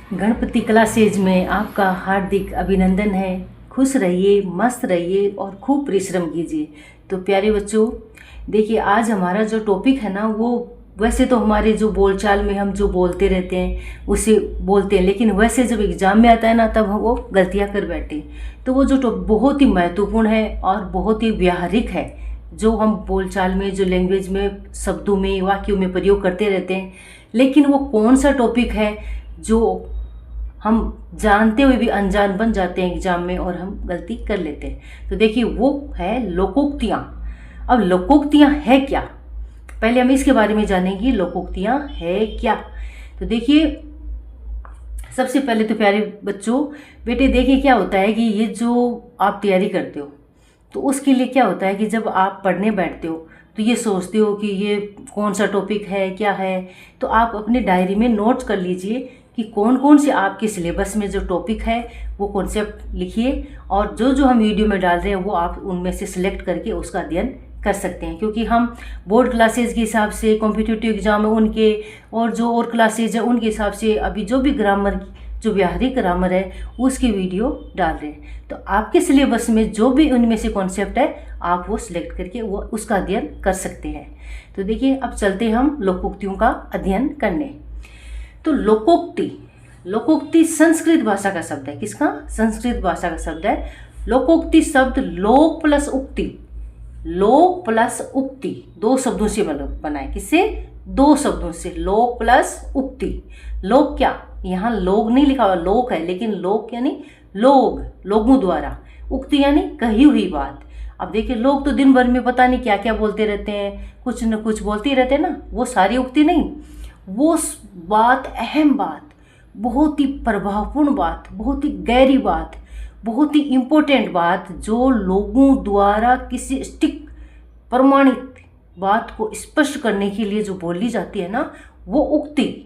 Ganpati classes में आपका हार्दिक अभिनंदन है। खुश रहिए, मस्त रहिए और खूब परिश्रम कीजिए। तो प्यारे बच्चों, देखिए आज हमारा जो टॉपिक है ना, वो वैसे तो हमारे जो बोलचाल में हम जो बोलते रहते हैं उसे बोलते हैं, लेकिन वैसे जब एग्ज़ाम में आता है ना, तब हम वो गलतियाँ कर बैठे। तो वो जो बहुत ही महत्वपूर्ण है और बहुत ही व्यावहारिक है, जो हम बोलचाल में, जो लैंग्वेज में, शब्दों में, वाक्यों में प्रयोग करते रहते हैं, लेकिन वो कौन सा टॉपिक है जो हम जानते हुए भी अनजान बन जाते हैं एग्जाम में और हम गलती कर लेते हैं। तो देखिए वो है लोकोक्तियाँ। अब लोकोक्तियाँ है क्या, पहले हम इसके बारे में जानेंगे, लोकोक्तियाँ है क्या। तो देखिए सबसे पहले तो प्यारे बच्चों, बेटे देखिए क्या होता है कि ये जो आप तैयारी करते हो, तो उसके लिए क्या होता है कि जब आप पढ़ने बैठते हो तो ये सोचते हो कि ये कौन सा टॉपिक है, क्या है। तो आप अपने डायरी में नोट्स कर लीजिए कि कौन कौन से आपके सिलेबस में जो टॉपिक है वो कॉन्सेप्ट लिखिए, और जो जो हम वीडियो में डाल रहे हैं वो आप उनमें से सिलेक्ट करके उसका अध्ययन कर सकते हैं। क्योंकि हम बोर्ड क्लासेज के हिसाब से, कॉम्पिटिटिव एग्जाम है उनके, और जो और क्लासेज है उनके हिसाब से अभी जो भी ग्रामर, जो व्यावहारिक ग्रामर है उसकी वीडियो डाल रहे हैं। तो आपके सिलेबस में जो भी उनमें से कॉन्सेप्ट है आप वो सिलेक्ट करके वो उसका अध्ययन कर सकते हैं। तो देखिए अब चलते हैं हम लोकोक्तियों का अध्ययन करने। तो लोकोक्ति, लोकोक्ति संस्कृत भाषा का शब्द है। किसका? संस्कृत भाषा का शब्द है। लोकोक्ति शब्द लोक प्लस उक्ति, लोक प्लस उक्ति दो शब्दों से बना है। किससे? दो शब्दों से, लोक प्लस उक्ति। लोक क्या, यहाँ लोग नहीं लिखा हुआ, लोक है, लेकिन लोक यानी लोग, लोगों द्वारा, उक्ति यानी कही हुई बात। अब देखिए लोग तो दिन भर में पता नहीं क्या क्या बोलते रहते हैं, कुछ न कुछ बोलते ही रहते हैं ना, वो सारी उक्ति नहीं, वो बात, अहम बात, बहुत ही प्रभावपूर्ण बात, बहुत ही गहरी बात, बहुत ही इम्पोर्टेंट बात, जो लोगों द्वारा किसी स्टिक प्रमाणित बात को स्पष्ट करने के लिए जो बोली जाती है ना, वो उक्ति,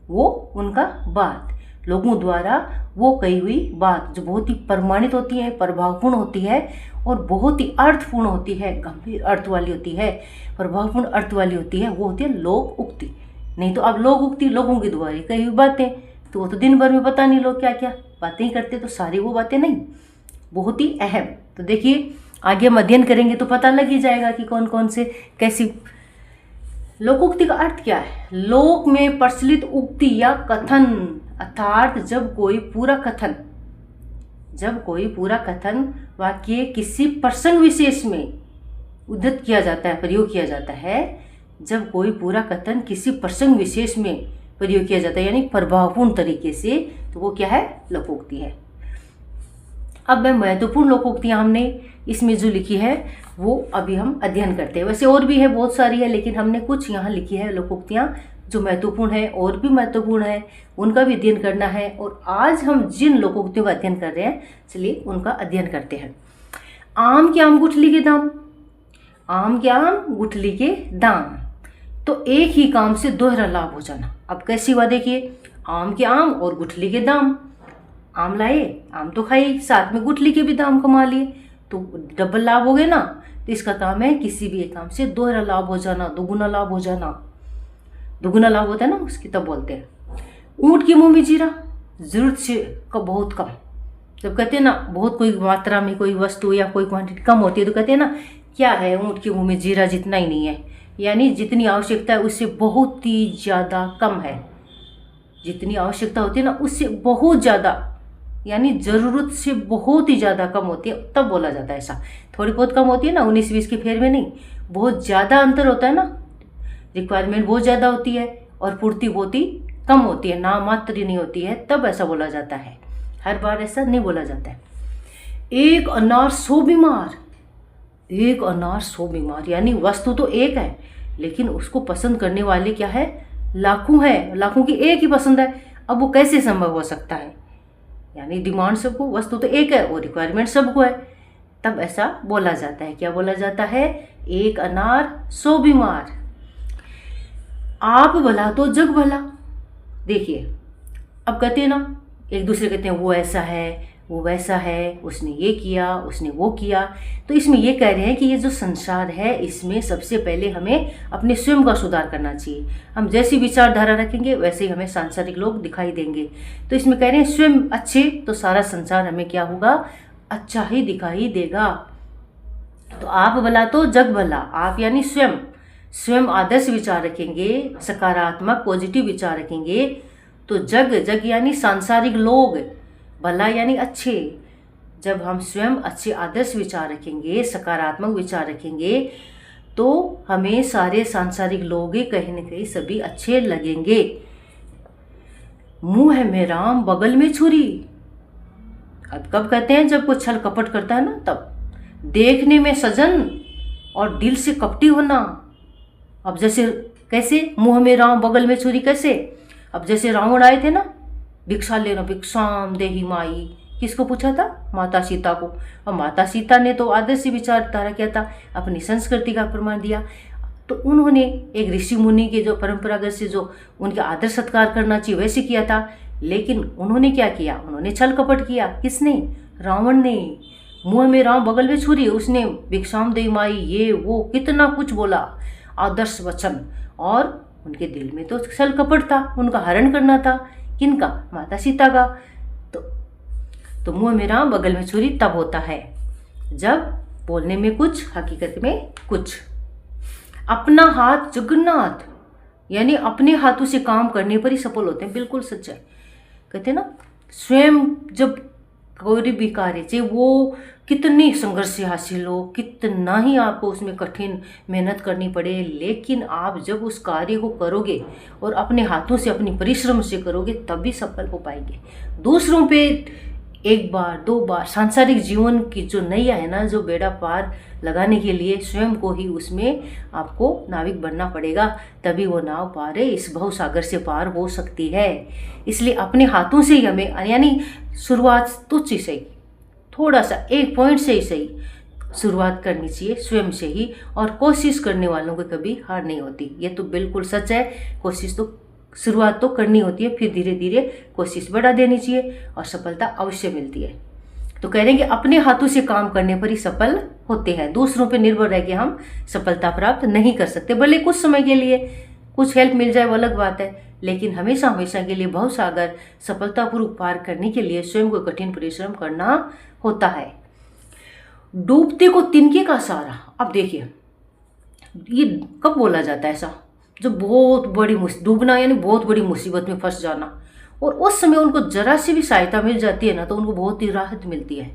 वो उनका बात, लोगों द्वारा वो कही हुई बात जो बहुत ही प्रमाणित होती है, प्रभावपूर्ण होती है और बहुत ही अर्थपूर्ण होती है, गंभीर अर्थ वाली होती है, प्रभावपूर्ण अर्थ वाली होती है, वो होती है लोक उक्ति। नहीं तो अब लोक उक्ति लोगों के द्वारा कही हुई बातें, तो वो तो दिन भर में पता नहीं लोग क्या क्या बातें ही करते, तो सारी वो बातें नहीं, बहुत ही अहम। तो देखिए आगे हम अध्ययन करेंगे तो पता लग ही जाएगा कि कौन कौन से कैसी। लोकोक्ति का अर्थ क्या है? लोक में प्रचलित उक्ति या कथन, अर्थात जब कोई पूरा कथन वाक्य किसी प्रसंग विशेष में उद्धृत किया जाता है, प्रयोग किया जाता है, जब कोई पूरा कथन किसी प्रसंग विशेष में प्रयोग किया जाता है यानी प्रभावपूर्ण तरीके से, तो वो क्या है? लोकोक्ति है। अब मैं महत्वपूर्ण लोकोक्तियाँ हमने इसमें जो लिखी है वो अभी हम अध्ययन करते हैं। वैसे और भी है, बहुत सारी है, लेकिन हमने कुछ यहाँ लिखी है लोकोक्तियाँ जो महत्वपूर्ण है, और भी महत्वपूर्ण है, उनका भी अध्ययन करना है। और आज हम जिन लोकोक्तियों का अध्ययन कर रहे हैं, चलिए उनका अध्ययन करते हैं। आम के आम गुठली के दाम, आम के आम गुठली के दाम, तो एक ही काम से दोहरा लाभ हो जाना। अब कैसी हुआ देखिए, आम के आम और गुठली के दाम, आम लाए, आम तो खाए, साथ में गुठली के भी दाम कमा लिए, तो डबल लाभ हो गए ना। तो इसका काम है किसी भी एक काम से दोहरा लाभ हो जाना, दोगुना लाभ हो जाना। दोगुना लाभ होता है ना, उसकी तब बोलते हैं। ऊंट के मुंह में जीरा, जरूरत से का बहुत कम। जब कहते हैं ना बहुत कोई मात्रा में कोई वस्तु या कोई क्वांटिटी कम होती है, तो कहते हैं ना क्या है, ऊंट के मुंह में जीरा जितना ही नहीं है, यानी जितनी आवश्यकता है उससे बहुत ही ज़्यादा कम है। जितनी आवश्यकता होती है ना उससे बहुत ज़्यादा, यानी ज़रूरत से बहुत ही ज़्यादा कम होती है, तब बोला जाता है ऐसा। थोड़ी बहुत कम होती है ना, 19-20 के फेर में नहीं, बहुत ज़्यादा अंतर होता है ना, रिक्वायरमेंट बहुत ज़्यादा होती है और पूर्ति बहुत ही कम होती है, ना मात्र नहीं होती है, तब ऐसा बोला जाता है। हर बार ऐसा नहीं बोला जाता है। एक अनार 100 बीमार, एक अनार 100 बीमार, यानी वस्तु तो एक है लेकिन उसको पसंद करने वाले क्या है? लाखों है, लाखों की एक ही पसंद है। अब वो कैसे संभव हो सकता है? यानी डिमांड सबको, वस्तु तो एक है और रिक्वायरमेंट सबको है, तब ऐसा बोला जाता है। क्या बोला जाता है? एक अनार 100 बीमार। आप भला तो जग भला। देखिए अब कहते हैं ना, एक दूसरे कहते हैं वो ऐसा है, वो वैसा है, उसने ये किया, उसने वो किया। तो इसमें ये कह रहे हैं कि ये जो संसार है इसमें सबसे पहले हमें अपने स्वयं का सुधार करना चाहिए। हम जैसी विचारधारा रखेंगे वैसे ही हमें सांसारिक लोग दिखाई देंगे। तो इसमें कह रहे हैं स्वयं अच्छे तो सारा संसार हमें क्या होगा, अच्छा ही दिखाई देगा। तो आप भला तो जग भला, आप यानी स्वयं स्वयं आदर्श विचार रखेंगे, सकारात्मक पॉजिटिव विचार रखेंगे तो जग, जग यानी सांसारिक लोग, भला यानी अच्छे। जब हम स्वयं अच्छे आदर्श विचार रखेंगे, सकारात्मक विचार रखेंगे तो हमें सारे सांसारिक लोग कहीं न कहीं सभी अच्छे लगेंगे। मुंह है में राम बगल में छुरी। अब कब कहते हैं, जब कोई छल कपट करता है ना तब। देखने में सजन और दिल से कपटी होना। अब जैसे कैसे, मुंह में राम बगल में छुरी कैसे, अब जैसे रावण आए थे ना भिक्षा लेना, भिक्षाम देहि माई, किसको पूछा था, माता सीता को। और माता सीता ने तो आदर्श विचारधारा किया था, अपनी संस्कृति का प्रमाण दिया। तो उन्होंने एक ऋषि मुनि के जो परंपरागत से जो उनके आदर सत्कार करना चाहिए वैसे किया था। लेकिन उन्होंने क्या किया, उन्होंने छल कपट किया। किसने, रावण ने। मुंह में राम बगल में छुरी, उसने भिक्षाम देहि माई ये वो कितना कुछ बोला आदर्श वचन, और उनके दिल में तो छल कपट था, उनका हरण करना था। किनका, माता सीता का। तो मुंह में राम बगल में छुरी तब होता है जब बोलने में कुछ, हकीकत में कुछ। अपना हाथ जगन्नाथ, यानी अपने हाथों से काम करने पर ही सफल होते हैं। बिल्कुल सच है। कहते हैं ना, स्वयं जब कोई भी कार्य, चाहे वो कितनी संघर्ष से हासिल हो, कितना ही आपको उसमें कठिन मेहनत करनी पड़े, लेकिन आप जब उस कार्य को करोगे और अपने हाथों से अपनी परिश्रम से करोगे तभी सफल हो पाएंगे। दूसरों पे एक बार दो बार सांसारिक जीवन की जो नैया है ना, जो बेड़ा पार लगाने के लिए स्वयं को ही उसमें आपको नाविक बनना पड़ेगा, तभी वो नाव पार इस भवसागर से पार हो सकती है। इसलिए अपने हाथों से ही हमें, यानी शुरुआत तुच्छ ही सही, थोड़ा सा एक पॉइंट से ही सही शुरुआत करनी चाहिए स्वयं से ही। और कोशिश करने वालों को कभी हार नहीं होती, ये तो बिल्कुल सच है। कोशिश तो शुरुआत तो करनी होती है, फिर धीरे धीरे कोशिश बढ़ा देनी चाहिए और सफलता अवश्य मिलती है। तो कह रहे हैं कि अपने हाथों से काम करने पर ही सफल होते हैं। दूसरों पर निर्भर रह के हम सफलता प्राप्त नहीं कर सकते। भले कुछ समय के लिए कुछ हेल्प मिल जाए वो अलग बात है, लेकिन हमेशा हमेशा के लिए भवसागर सफलतापूर्वक पार करने के लिए स्वयं को कठिन परिश्रम करना होता है। डूबते को तिनके का सहारा। अब देखिए, ये कब बोला जाता है ऐसा, जब बहुत बड़ी डूबना यानी बहुत बड़ी मुसीबत में फंस जाना, और उस समय उनको जरा सी भी सहायता मिल जाती है ना तो उनको बहुत ही राहत मिलती है।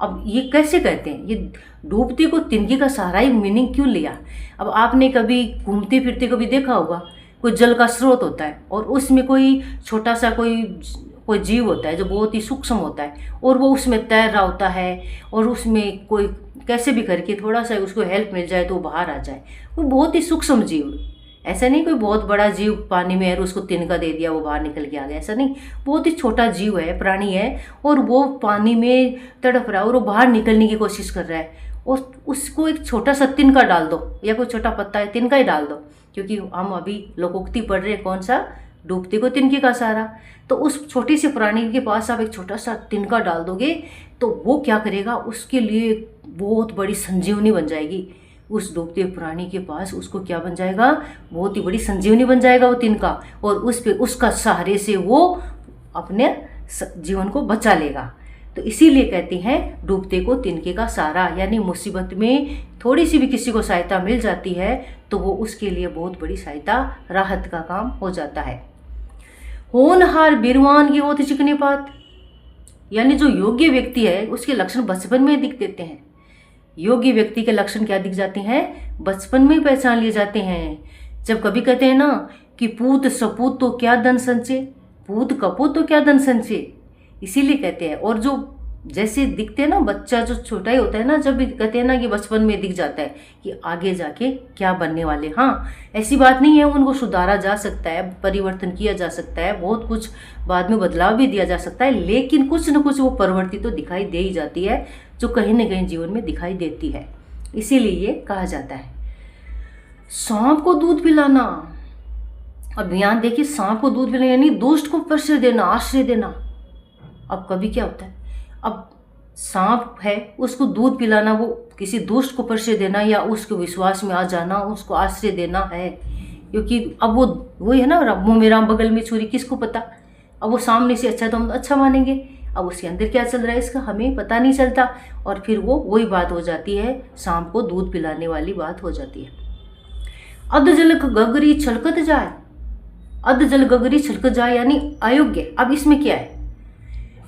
अब ये कैसे कहते हैं, ये डूबते को तिनके का सहारा ही मीनिंग क्यों लिया। अब आपने कभी घूमते फिरते कभी देखा होगा, कोई जल का स्रोत होता है और उसमें कोई छोटा सा कोई जीव होता है जो बहुत ही सूक्ष्म होता है, और वो उसमें तैर रहा होता है, और उसमें कोई कैसे भी करके थोड़ा सा उसको हेल्प मिल जाए तो वो बाहर आ जाए। वो बहुत ही सूक्ष्म जीव, ऐसा नहीं कोई बहुत बड़ा जीव पानी में है और उसको तिनका दे दिया वो बाहर निकल के आ गया, ऐसा नहीं। बहुत ही छोटा जीव है, प्राणी है, और वो पानी में तड़प रहा है और वो बाहर निकलने की कोशिश कर रहा है, और उसको एक छोटा सा तिनका डाल दो या कोई छोटा पत्ता है तिनका ही डाल दो, क्योंकि हम अभी लोकोक्ति पढ़ रहे हैं कौन सा, डूबते को तिनके का सहारा। तो उस छोटे से प्राणी के पास आप एक छोटा सा तिनका डाल दोगे तो वो क्या करेगा, उसके लिए बहुत बड़ी संजीवनी बन जाएगी। उस डूबते प्राणी के पास उसको क्या बन जाएगा, बहुत ही बड़ी संजीवनी बन जाएगा वो तिनका, और उस पे उसका सहारे से वो अपने जीवन को बचा लेगा। तो इसीलिए कहते हैं डूबते को तिनके का सहारा, यानी मुसीबत में थोड़ी सी भी किसी को सहायता मिल जाती है तो वो उसके लिए बहुत बड़ी सहायता, राहत का काम हो जाता है। होनहार बिरवान की होती चिकनी पात, यानी जो योग्य व्यक्ति है उसके लक्षण बचपन में दिख देते हैं। योग्य व्यक्ति के लक्षण क्या दिख जाते हैं, बचपन में पहचान लिए जाते हैं। जब कभी कहते हैं ना कि पूत सपूत तो क्या धन संचय, पूत कपूत तो क्या धन संचय, इसीलिए कहते हैं। और जो जैसे दिखते हैं ना, बच्चा जो छोटा ही होता है ना, जब भी कहते हैं ना कि बचपन में दिख जाता है कि आगे जाके क्या बनने वाले। हाँ, ऐसी बात नहीं है, उनको सुधारा जा सकता है, परिवर्तन किया जा सकता है, बहुत कुछ बाद में बदलाव भी दिया जा सकता है, लेकिन कुछ न कुछ वो प्रवृत्ति तो दिखाई दे ही जाती है जो कहीं न कहीं जीवन में दिखाई देती है। इसीलिए ये कहा जाता है सांप को दूध पिलाना। अब ध्यान देखिए, सांप को दूध पिलाना यानी दुष्ट को प्रश्रय देना, आश्रय देना। अब कभी क्या होता है, अब सांप है, उसको दूध पिलाना वो किसी दुष्ट को परिचय देना या उसके विश्वास में आ जाना, उसको आश्रय देना है, क्योंकि अब वो है ना, मुँह में राम बगल में छुरी, किसको पता। अब वो सामने से अच्छा तो हम अच्छा मानेंगे, अब उसके अंदर क्या चल रहा है इसका हमें पता नहीं चलता, और फिर वो वही बात हो जाती है, सांप को दूध पिलाने वाली बात हो जाती है। अध जल गगरी छलकत जाए, अध जल गगरी छलकत जाए यानी अयोग्य। अब इसमें क्या है,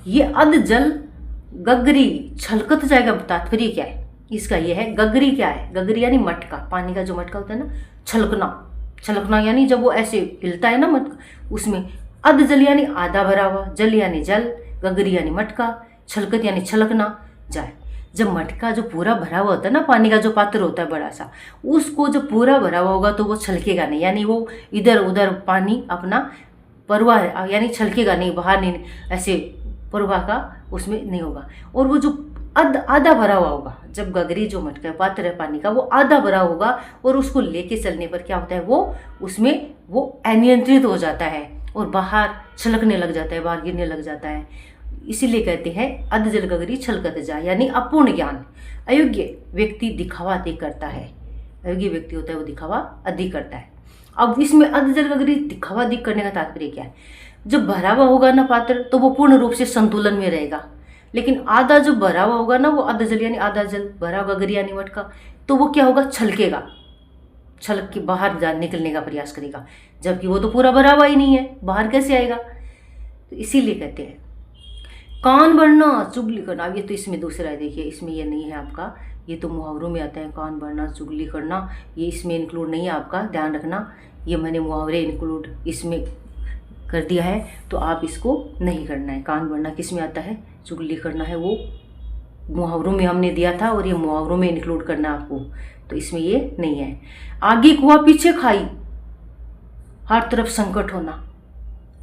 ये अध जल गगरी छलकत जाएगा, तात्पर्य क्या है इसका, ये है गगरी क्या है, गगरी यानी मटका, पानी का जो मटका होता है ना, छलकना, छलकना यानी जब वो ऐसे हिलता है ना मटका, उसमें अध जल यानी आधा भरा हुआ, जल यानी जल, गगरी यानी मटका, छलकत यानी छलकना जाए। जब मटका जो पूरा भरा हुआ होता है ना, पानी का जो पात्र होता है बड़ा सा, उसको जब पूरा भरा हुआ होगा तो वो छलकेगा नहीं, यानी वो इधर उधर पानी अपना प्रवाह यानी छलकेगा नहीं, बाहर नहीं, ऐसे प्रवाह का उसमें नहीं होगा। और वो जो आधा भरा हुआ होगा, जब गगरी जो मटका पात्र है पानी का वो आधा भरा होगा, और उसको लेके चलने पर क्या होता है, वो उसमें वो अनियंत्रित हो जाता है और बाहर छलकने लग जाता है, बाहर गिरने लग जाता है। इसीलिए कहते हैं अध जल गगरी छलकत जाए, यानी अपूर्ण ज्ञान। अयोग्य व्यक्ति दिखावा अधिक करता है, अयोग्य व्यक्ति होता है वो दिखावा अधिक करता है। अब इसमें अध जल गगरी दिखावा अधिक करने का तात्पर्य क्या है, जब भरा हुआ होगा ना पात्र तो वो पूर्ण रूप से संतुलन में रहेगा, लेकिन आधा जो भरा हुआ होगा ना, वो अध जल यानी आधा जल भरा हुआ गगरी यानी मटका, तो वो क्या होगा, छलकेगा, छलक के बाहर निकलने का प्रयास करेगा, जबकि वो तो पूरा भरा हुआ ही नहीं है, बाहर कैसे आएगा। तो इसीलिए कहते हैं कान भरना चुगली करना। अब ये तो इसमें दूसरा है, देखिए इसमें ये नहीं है आपका, ये तो मुहावरों में आता है, कान भरना चुगली करना, ये इसमें इंक्लूड नहीं है आपका, ध्यान रखना, ये मैंने मुहावरे इंक्लूड इसमें कर दिया है, तो आप इसको नहीं करना है। कान भरना किस में आता है, चुगली करना है, वो मुहावरों में हमने दिया था और ये मुहावरों में इंक्लूड करना आपको, तो इसमें ये नहीं है। आगे कुआ पीछे खाई, हर तरफ संकट होना।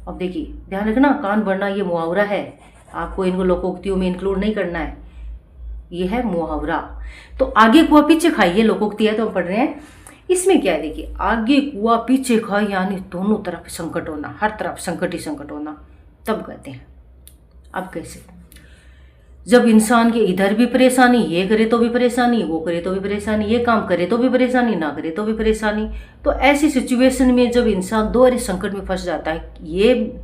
अब देखिए ध्यान रखना, कान भरना ये मुहावरा है, आपको इनको लोकोक्तियों में इंक्लूड नहीं करना है, ये है मुहावरा। तो आगे कुआ पीछे खाई ये लोकोक्ति है, तो हम पढ़ रहे हैं। इसमें क्या है, देखिए आगे कुआ पीछे खाई यानी दोनों तरफ संकट होना, हर तरफ संकट ही संकट होना, तब कहते हैं। अब कैसे, जब इंसान के इधर भी परेशानी, ये करे तो भी परेशानी, वो करे तो भी परेशानी, ये काम करे तो भी परेशानी, ना करे तो भी परेशानी, तो ऐसी सिचुएशन में जब इंसान दोहरे संकट में फंस जाता है, ये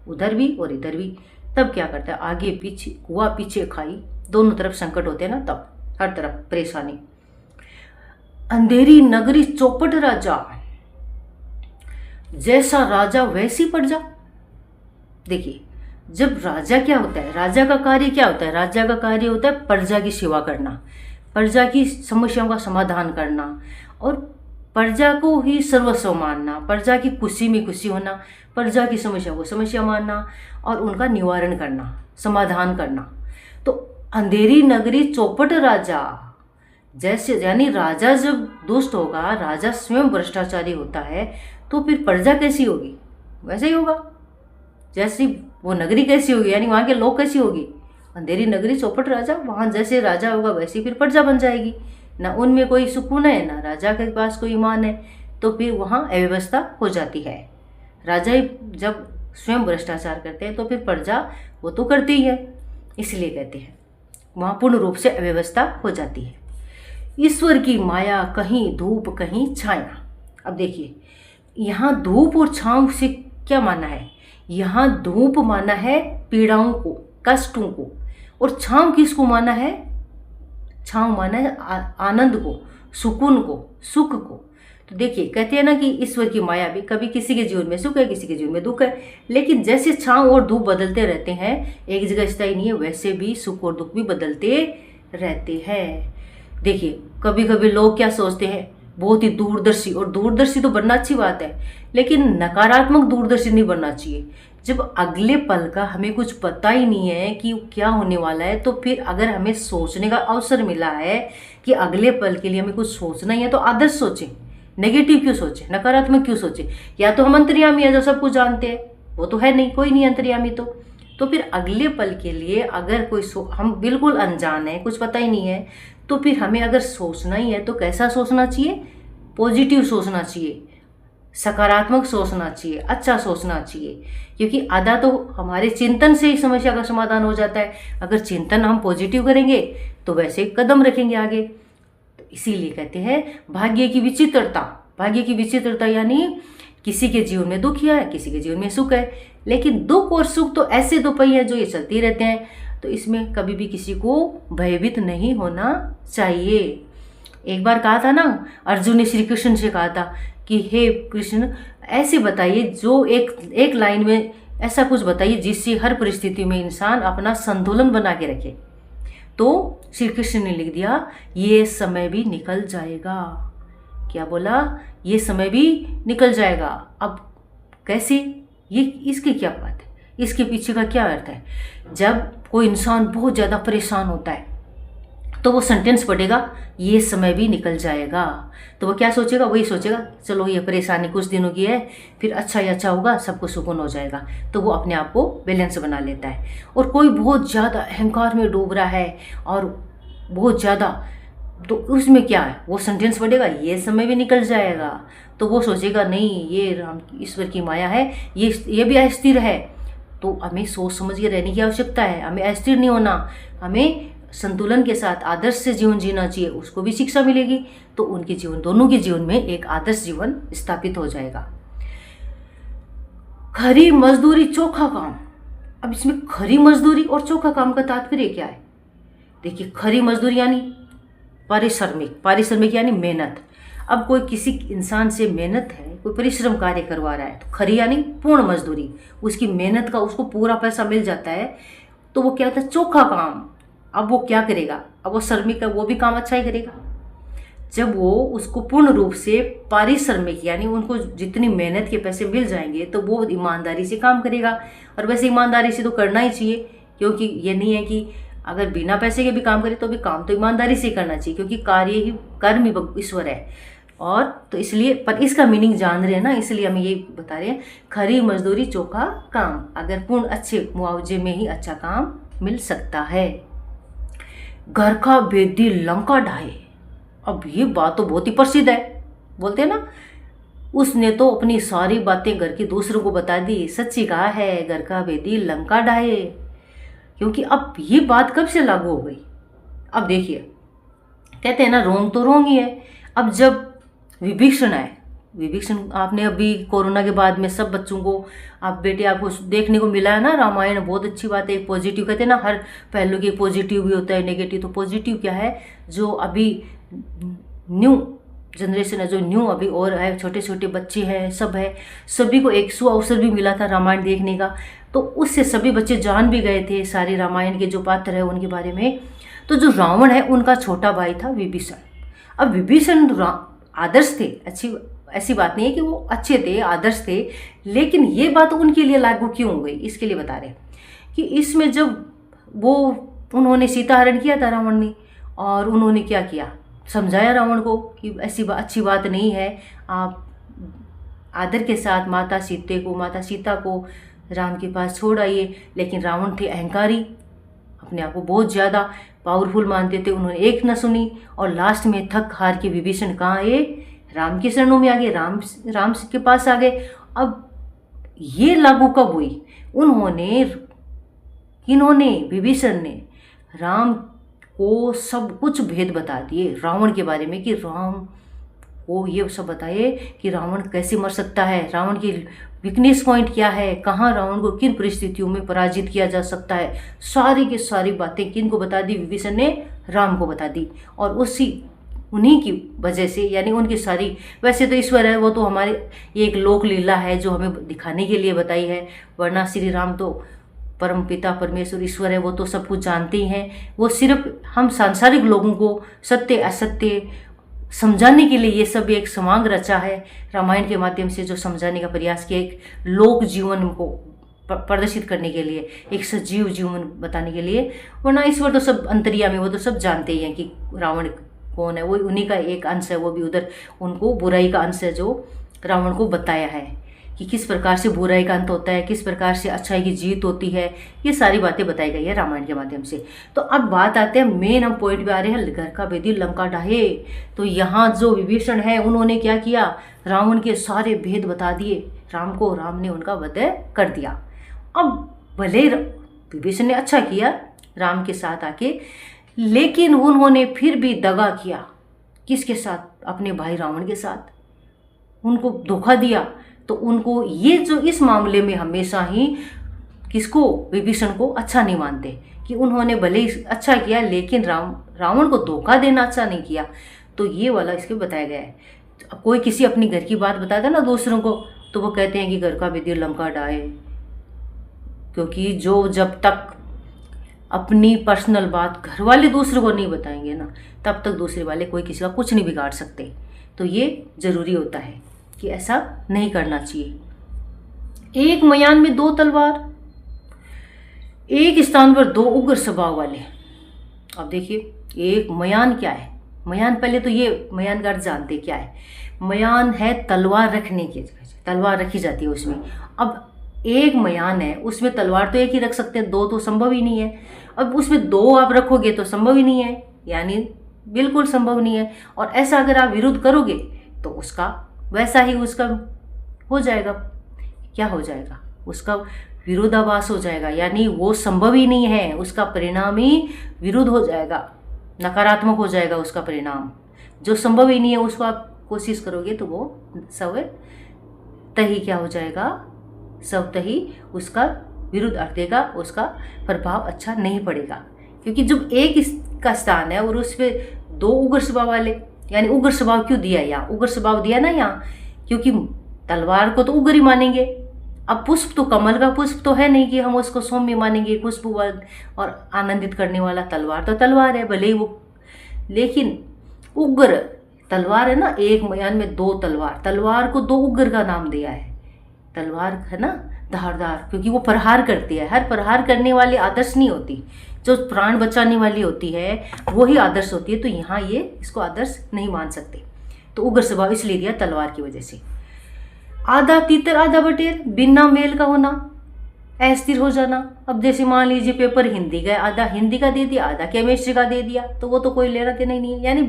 उधर भी और इधर भी, तब क्या करता है, आगे पीछे कुआ पीछे खाई, दोनों तरफ संकट होते हैं ना, तब हर तरफ परेशानी। अंधेरी नगरी चौपट राजा, जैसा राजा वैसी प्रजा। देखिए जब राजा क्या होता है, राजा का कार्य क्या होता है, राजा का कार्य होता है प्रजा की सेवा करना, प्रजा की समस्याओं का समाधान करना, और प्रजा को ही सर्वस्व मानना, प्रजा की खुशी में खुशी होना, प्रजा की समस्या को समस्या मानना और उनका निवारण करना, समाधान करना। तो अंधेरी नगरी चौपट राजा, जैसे यानी राजा जब दुष्ट होगा, राजा स्वयं भ्रष्टाचारी होता है, तो फिर प्रजा कैसी होगी, वैसे ही होगा जैसी वो नगरी कैसी होगी, यानी वहाँ के लोग कैसी होगी। अंधेरी नगरी चौपट राजा, वहाँ जैसे राजा होगा वैसी फिर प्रजा बन जाएगी, ना उनमें कोई सुकून है ना राजा के पास कोई ईमान है, तो फिर वहाँ अव्यवस्था हो जाती है। राजा ही जब स्वयं भ्रष्टाचार करते हैं तो फिर प्रजा वो तो करती ही है, इसलिए कहते हैं वहाँ पूर्ण रूप से अव्यवस्था हो जाती है। ईश्वर की माया कहीं धूप कहीं छाया। अब देखिए यहाँ धूप और छांव से क्या माना है, यहाँ धूप माना है पीड़ाओं को, कष्टों को, और छांव किसको माना है, छांव माना है आनंद को, सुकून को, सुख को। तो देखिए कहते हैं ना कि ईश्वर की माया भी कभी किसी के जीवन में सुख है, किसी के जीवन में दुख है, लेकिन जैसे छांव और धूप बदलते रहते हैं, एक जगह स्थायी नहीं है, वैसे भी सुख और दुख भी बदलते रहते हैं। देखिए कभी कभी लोग क्या सोचते हैं, बहुत ही दूरदर्शी, और दूरदर्शी तो बनना अच्छी बात है, लेकिन नकारात्मक दूरदर्शी नहीं बनना चाहिए। जब अगले पल का हमें कुछ पता ही नहीं है कि क्या होने वाला है, तो फिर अगर हमें सोचने का अवसर मिला है कि अगले पल के लिए हमें कुछ सोचना ही है, तो आदर्श सोचें, नेगेटिव क्यों सोचें, नकारात्मक क्यों सोचें। या तो हम अंतर्यामी है जो सब कुछ जानते हैं, वो तो है नहीं, कोई नहीं अंतर्यामी, तो फिर अगले पल के लिए अगर कोई हम बिल्कुल अनजान है, कुछ पता ही नहीं है, तो फिर हमें अगर सोचना ही है तो कैसा सोचना चाहिए, पॉजिटिव सोचना चाहिए, सकारात्मक सोचना चाहिए, अच्छा सोचना चाहिए, क्योंकि आधा तो हमारे चिंतन से ही समस्या का समाधान हो जाता है। अगर चिंतन हम पॉजिटिव करेंगे तो वैसे कदम रखेंगे आगे। तो इसीलिए कहते हैं भाग्य की विचित्रता। भाग्य की विचित्रता यानी किसी के जीवन में दुख है, किसी के जीवन में सुख है, लेकिन दुख और सुख तो ऐसे दो पहिए हैं जो ये चलते रहते हैं। तो इसमें कभी भी किसी को भयभीत नहीं होना चाहिए। एक बार कहा था ना, अर्जुन ने श्री कृष्ण से कहा था कि हे कृष्ण, ऐसे बताइए जो एक लाइन में ऐसा कुछ बताइए जिससे हर परिस्थिति में इंसान अपना संतुलन बना के रखे। तो श्री कृष्ण ने लिख दिया, ये समय भी निकल जाएगा। क्या बोला? ये समय भी निकल जाएगा। अब कैसे? ये इसकी क्या बात है, इसके पीछे का क्या अर्थ है? जब कोई इंसान बहुत ज़्यादा परेशान होता है तो वो सेंटेंस पढ़ेगा, ये समय भी निकल जाएगा, तो वो क्या सोचेगा? वही सोचेगा चलो ये परेशानी कुछ दिनों की है, फिर अच्छा ही अच्छा होगा, सबको सुकून हो जाएगा। तो वो अपने आप को बैलेंस बना लेता है। और कोई बहुत ज़्यादा अहंकार में डूब रहा है और बहुत ज़्यादा, तो उसमें क्या है? वो सेंटेंस पढ़ेगा, ये समय भी निकल जाएगा, तो वो सोचेगा नहीं, ये राम ईश्वर की माया है, ये भी अस्थिर है। तो हमें सोच समझ के रहने की आवश्यकता है। हमें अस्थिर नहीं होना, हमें संतुलन के साथ आदर्श से जीवन जीना चाहिए। उसको भी शिक्षा मिलेगी तो उनके जीवन, दोनों के जीवन में एक आदर्श जीवन स्थापित हो जाएगा। खरी मजदूरी चोखा काम। अब इसमें खरी मजदूरी और चोखा काम का तात्पर्य क्या है? देखिए, खरी मजदूरी यानी पारिश्रमिक यानी मेहनत। अब कोई किसी इंसान से मेहनत है, कोई परिश्रम कार्य करवा रहा है, तो खरी यानी पूर्ण मजदूरी, उसकी मेहनत का उसको पूरा पैसा मिल जाता है, तो वो क्या होता है? चोखा काम। अब वो क्या करेगा? अब वो श्रमिक है, वो भी काम अच्छा ही करेगा। जब वो उसको पूर्ण रूप से पारिश्रमिक यानी उनको जितनी मेहनत के पैसे मिल जाएंगे तो वो ईमानदारी से काम करेगा। और वैसे ईमानदारी से तो करना ही चाहिए, क्योंकि ये नहीं है कि अगर बिना पैसे के भी काम करे तो भी काम तो ईमानदारी से करना चाहिए, क्योंकि कर्म ही ईश्वर है। और तो इसलिए, पर इसका मीनिंग जान रहे हैं ना, इसलिए हम ये बता रहे हैं, खरी मजदूरी चोखा काम। अगर पूर्ण अच्छे मुआवजे में ही अच्छा काम मिल सकता है। घर का भेदी लंका ढाए। अब ये बात तो बहुत ही प्रसिद्ध है, बोलते हैं ना, उसने तो अपनी सारी बातें घर के दूसरों को बता दी। सच्ची कहा है, घर का भेदी लंका ढाए। क्योंकि अब ये बात कब से लागू हो गई? अब देखिए, कहते हैं ना, रोंग तो रोंग ही है। अब जब विभीषण आए, विभीषण आपने अभी कोरोना के बाद में सब बच्चों को, आप बेटे आपको देखने को मिला है ना, रामायण बहुत अच्छी बात है। पॉजिटिव कहते हैं ना, हर पहलू के पॉजिटिव भी होता है, नेगेटिव। तो पॉजिटिव क्या है? जो अभी न्यू जनरेशन है, जो न्यू अभी और है, छोटे छोटे बच्चे हैं, सब है, सभी को एक अवसर भी मिला था रामायण देखने का। तो उससे सभी बच्चे जान भी गए थे सारे रामायण के जो पात्र है उनके बारे में। तो जो रावण है उनका छोटा भाई था विभीषण। अब विभीषण आदर्श थे, ऐसी बात नहीं है कि वो अच्छे थे, आदर्श थे, लेकिन ये बात उनके लिए लागू क्यों हो गई, इसके लिए बता रहे हैं कि इसमें जब उन्होंने सीता हरण किया था रावण ने, और उन्होंने क्या किया? समझाया रावण को कि ऐसी अच्छी बात नहीं है, आप आदर के साथ माता सीता को राम के पास छोड़ आइए। लेकिन रावण थे अहंकारी, अपने आप को बहुत ज़्यादा पावरफुल मानते थे। उन्होंने एक न सुनी और लास्ट में थक हार के विभीषण कहाँ आए? राम के शरणों में आ गए, राम के पास आ गए। अब ये लागू कब हुई? विभीषण ने राम को सब कुछ भेद बता दिए रावण के बारे में, कि राम को ये सब बताए कि रावण कैसे मर सकता है, रावण की वीकनेस पॉइंट क्या है, कहाँ रावण को किन परिस्थितियों में पराजित किया जा सकता है। सारी की सारी बातें किन को बता दी? विभीषण ने राम को बता दी। और उन्हीं की वजह से, यानी उनकी सारी, वैसे तो ईश्वर है, वो तो हमारे ये एक लोक लीला है जो हमें दिखाने के लिए बताई है, वरना श्री राम तो परम पिता परमेश्वर ईश्वर है, वो तो सब कुछ जानते ही हैं। वो सिर्फ हम सांसारिक लोगों को सत्य असत्य समझाने के लिए ये सब एक समांग रचा है रामायण के माध्यम से, जो समझाने का प्रयास किया, एक लोक जीवन को प्रदर्शित करने के लिए, एक सजीव जीवन बताने के लिए। वरना ईश्वर तो सब अंतर्यामी, वो तो सब जानते ही हैं कि रावण कौन है, वो उन्हीं का एक अंश है, वो भी उधर उनको बुराई का अंश है जो रावण को बताया है कि किस प्रकार से बुराई का अंत होता है, किस प्रकार से अच्छाई की जीत होती है। ये सारी बातें बताई गई है रामायण के माध्यम से। तो अब बात आते हैं, मेन हम पॉइंट पे आ रहे हैं, घर का भेदी लंका ढाहे। तो यहाँ जो विभीषण है उन्होंने क्या किया? रावण के सारे भेद बता दिए राम को, राम ने उनका वध कर दिया। अब भले विभीषण ने अच्छा किया राम के साथ आके, लेकिन उन्होंने फिर भी दगा किया। किसके साथ? अपने भाई रावण के साथ। उनको धोखा दिया। तो उनको ये जो इस मामले में हमेशा ही किसको, विभीषण को अच्छा नहीं मानते कि उन्होंने भले ही अच्छा किया लेकिन रावण को धोखा देना अच्छा नहीं किया। तो ये वाला इसके बताया गया है। कोई किसी अपनी घर की बात बताता है ना दूसरों को, तो वो कहते हैं कि घर का विदिर लंका डाहे, क्योंकि जो जब तक अपनी पर्सनल बात घर वाले दूसरों को नहीं बताएंगे ना, तब तक दूसरे वाले कोई किसी का कुछ नहीं बिगाड़ सकते। तो ये ज़रूरी होता है कि ऐसा नहीं करना चाहिए। एक मयान में 2 तलवार, एक स्थान पर 2 उग्र स्वभाव वाले। अब देखिए, एक मयान क्या है? मयान, पहले तो ये मयान का अर्थ जानते क्या है। मयान है तलवार रखने की जगह, तलवार रखी जाती है उसमें। अब एक मयान है, उसमें तलवार तो एक ही रख सकते हैं, 2 तो संभव ही नहीं है। अब उसमें 2 आप रखोगे तो संभव ही नहीं है, यानी बिल्कुल संभव नहीं है। और ऐसा अगर आप विरुद्ध करोगे तो उसका वैसा ही उसका हो जाएगा। क्या हो जाएगा? उसका विरोधाभास हो जाएगा, यानी वो संभव ही नहीं है, उसका परिणाम ही विरुद्ध हो जाएगा, नकारात्मक हो जाएगा उसका परिणाम। जो संभव ही नहीं है उसको आप कोशिश करोगे तो वो स्वतः ही क्या हो जाएगा? स्वतः ही उसका विरुद्ध अर्थ देगा, उसका प्रभाव अच्छा नहीं पड़ेगा। क्योंकि जब एक का स्थान है और उस पर 2 उग्र स्वभाव वाले, यानी उग्र स्वभाव क्यों दिया यहाँ? उग्र स्वभाव दिया ना यहाँ, क्योंकि तलवार को तो उग्र ही मानेंगे। अब पुष्प तो कमल का पुष्प तो है नहीं कि हम उसको सौम्य मानेंगे, खुशबूवान और आनंदित करने वाला। तलवार तो तलवार है, भले ही वो, लेकिन उग्र तलवार है ना। एक मयान में 2 तलवार, तलवार को 2 उग्र का नाम दिया है। तलवार है ना धारदार, क्योंकि वो प्रहार करती है। हर प्रहार करने वाली आदर्श नहीं होती, जो प्राण बचाने वाली होती है वही आदर्श होती है। तो यहाँ ये इसको आदर्श नहीं मान सकते। तो उग्र स्वभाव इसलिए दिया तलवार की वजह से। आधा तीतर आधा बटेर, बिना मेल का होना, अस्थिर हो जाना। अब जैसे मान लीजिए पेपर हिंदी का, आधा हिंदी का दे दिया, आधा केमिस्ट्री का दे दिया, तो वो तो कोई लेना देना ही नहीं है, यानी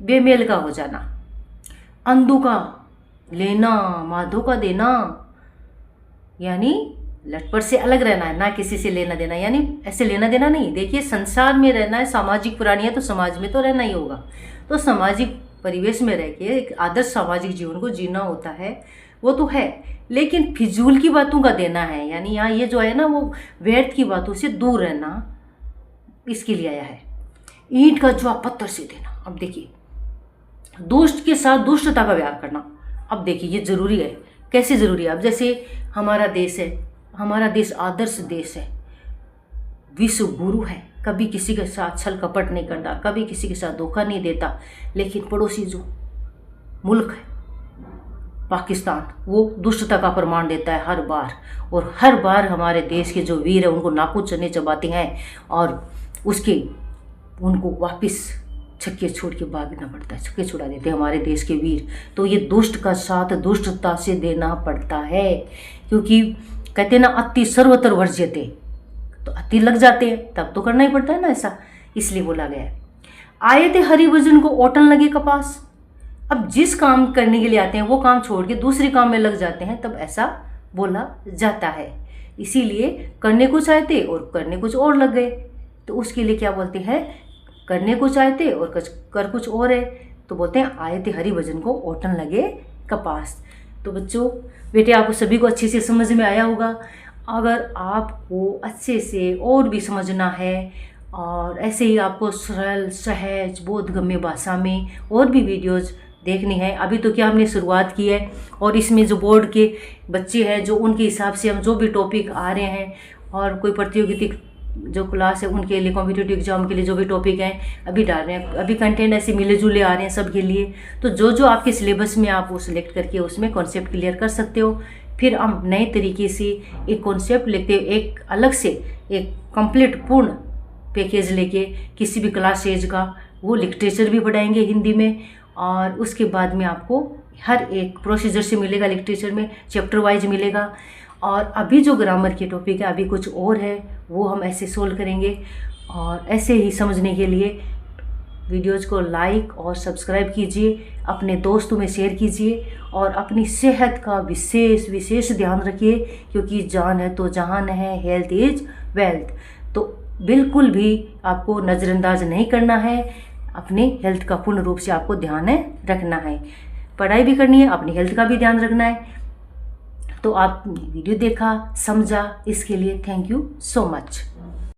बेमेल का हो जाना। अंधु का लेना, माधो का देना, यानी लटपट से अलग रहना है, ना किसी से लेना देना, यानी ऐसे लेना देना नहीं। देखिए, संसार में रहना है, सामाजिक प्राणी है तो समाज में तो रहना ही होगा। तो सामाजिक परिवेश में रह के एक आदर्श सामाजिक जीवन को जीना होता है, वो तो है, लेकिन फिजूल की बातों का देना है, यानी यहाँ ये जो है ना वो व्यर्थ की बातों से दूर रहना, इसके लिए आया है। ईंट का जवाब पत्थर से देना। अब देखिए, दुष्ट के साथ दुष्टता का व्यवहार करना। अब देखिए, ये जरूरी है। कैसे जरूरी है? अब जैसे हमारा देश है, हमारा देश आदर्श देश है, विश्व गुरु है, कभी किसी के साथ छल कपट नहीं करता, कभी किसी के साथ धोखा नहीं देता। लेकिन पड़ोसी जो मुल्क है पाकिस्तान, वो दुष्टता का प्रमाण देता है हर बार, और हर बार हमारे देश के जो वीर हैं उनको नाकू चने चबाते हैं और उनको वापस छक्के छोड़ के भागना पड़ता है, छक्के छुड़ा देते हैं हमारे देश के वीर। तो ये दुष्ट का साथ दुष्टता से देना पड़ता है, क्योंकि कहते हैं ना अति सर्वत्र वर्ज्यते, तो अति लग जाते हैं तब तो करना ही पड़ता है ना ऐसा, इसलिए बोला गया है। आए थे हरिभजन को ओटन लगे कपास। अब जिस काम करने के लिए आते हैं वो काम छोड़ के दूसरे काम में लग जाते हैं, तब ऐसा बोला जाता है। इसीलिए करने कुछ आए थे और करने कुछ और लग गए, तो उसके लिए क्या बोलते हैं? करने कुछ आए थे और कर कुछ और है, तो बोलते हैं आए थे हरिभजन को ओटन लगे कपास। तो बच्चों, बेटे, आपको सभी को अच्छे से समझ में आया होगा। अगर आपको अच्छे से और भी समझना है और ऐसे ही आपको सरल सहज बोधगम्य भाषा में और भी वीडियोज़ देखनी है, अभी तो क्या हमने शुरुआत की है, और इसमें जो बोर्ड के बच्चे हैं जो उनके हिसाब से हम जो भी टॉपिक आ रहे हैं और कोई प्रतियोगिता जो क्लास है उनके लिए, कॉम्पिटिटिव एग्जाम के लिए जो भी टॉपिक हैं अभी डाल रहे हैं, अभी कंटेंट ऐसे मिले जुले आ रहे हैं सबके लिए। तो जो जो आपके सिलेबस में आप वो सिलेक्ट करके उसमें कॉन्सेप्ट क्लियर कर सकते हो। फिर हम नए तरीके से एक कॉन्सेप्ट लेते हैं, एक अलग से एक कंप्लीट पूर्ण पैकेज लेके किसी भी क्लास एज का, वो लिटरेचर भी पढ़ाएंगे हिंदी में, और उसके बाद में आपको हर एक प्रोसीजर से मिलेगा, लिटरेचर में चैप्टर वाइज मिलेगा। और अभी जो ग्रामर के टॉपिक है अभी कुछ और है, वो हम ऐसे सोल्व करेंगे। और ऐसे ही समझने के लिए वीडियोज़ को लाइक और सब्सक्राइब कीजिए, अपने दोस्तों में शेयर कीजिए और अपनी सेहत का विशेष ध्यान रखिए, क्योंकि जान है तो जहान है, हेल्थ इज़ वेल्थ। तो बिल्कुल भी आपको नज़रअंदाज नहीं करना है, अपने हेल्थ का पूर्ण रूप से आपको ध्यान रखना है। पढ़ाई भी करनी है, अपनी हेल्थ का भी ध्यान रखना है। तो आपने वीडियो देखा, समझा, इसके लिए थैंक यू सो मच।